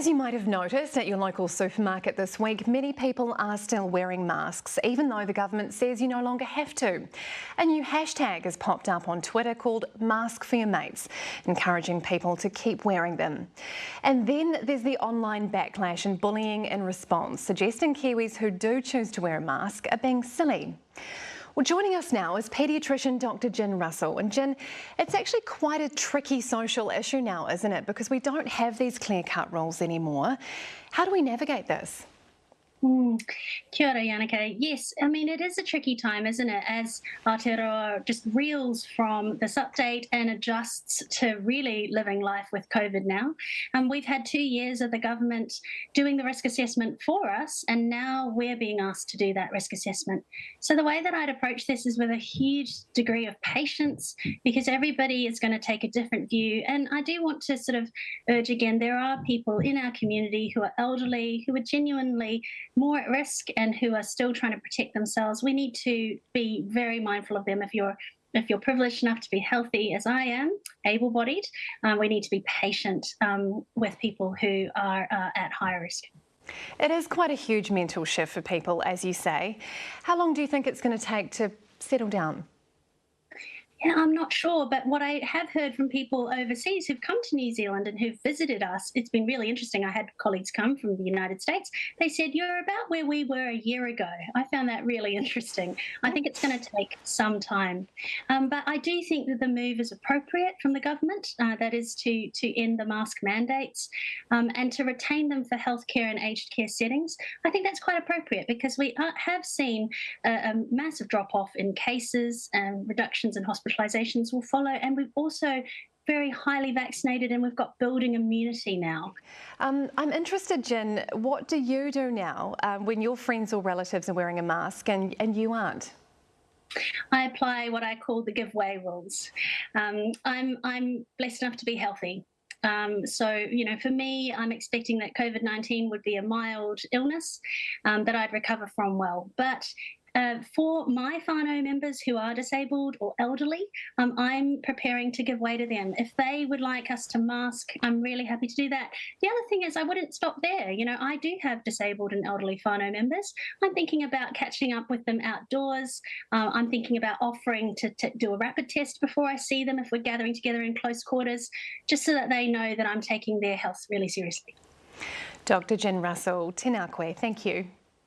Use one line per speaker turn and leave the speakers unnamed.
As you might have noticed at your local supermarket this week, many people are still wearing masks, even though the government says you no longer have to. A new hashtag has popped up on Twitter called Mask for Your Mates, encouraging people to keep wearing them. And then there's the online backlash and bullying in response, suggesting Kiwis who do choose to wear a mask are being silly. Well, joining us now is paediatrician Dr. Jen Russell. And Jen, it's actually quite a tricky social issue now, isn't it? Because we don't have these clear-cut rules anymore. How do we navigate this?
Kia ora, Yannicka. Yes, I mean, it is a tricky time, isn't it, as Aotearoa just reels from this update and adjusts to really living life with COVID now. We've had 2 years of the government doing the risk assessment for us, and now we're being asked to do that risk assessment. So the way that I'd approach this is with a huge degree of patience, because everybody is going to take a different view. And I do want to sort of urge again, there are people in our community who are elderly, who are genuinely more at risk and who are still trying to protect themselves. We need to be very mindful of them. If you're privileged enough to be healthy, as I am, able-bodied, we need to be patient with people who are at high risk.
It is quite a huge mental shift for people, as you say. How long do you think it's going to take to settle down?
Yeah, I'm not sure, but what I have heard from people overseas who've come to New Zealand and who've visited us, it's been really interesting. I had colleagues come from the United States. They said, you're about where we were a year ago. I found that really interesting. I think it's going to take some time. But I do think that the move is appropriate from the government, that is to end the mask mandates and to retain them for healthcare and aged care settings. I think that's quite appropriate because we have seen a massive drop-off in cases and reductions in hospitalizations will follow, and we've also very highly vaccinated and we've got building immunity now.
I'm interested, Jen, what do you do now when your friends or relatives are wearing a mask and you aren't?
I apply what I call the give way rules. I'm blessed enough to be healthy. So, for me, I'm expecting that COVID-19 would be a mild illness that I'd recover from well. But for my whānau members who are disabled or elderly, I'm preparing to give way to them. If they would like us to mask, I'm really happy to do that. The other thing is I wouldn't stop there. I do have disabled and elderly whānau members. I'm thinking about catching up with them outdoors. I'm thinking about offering to do a rapid test before I see them if we're gathering together in close quarters, just so that they know that I'm taking their health really seriously.
Dr. Jen Russell, tēnā koe, thank you.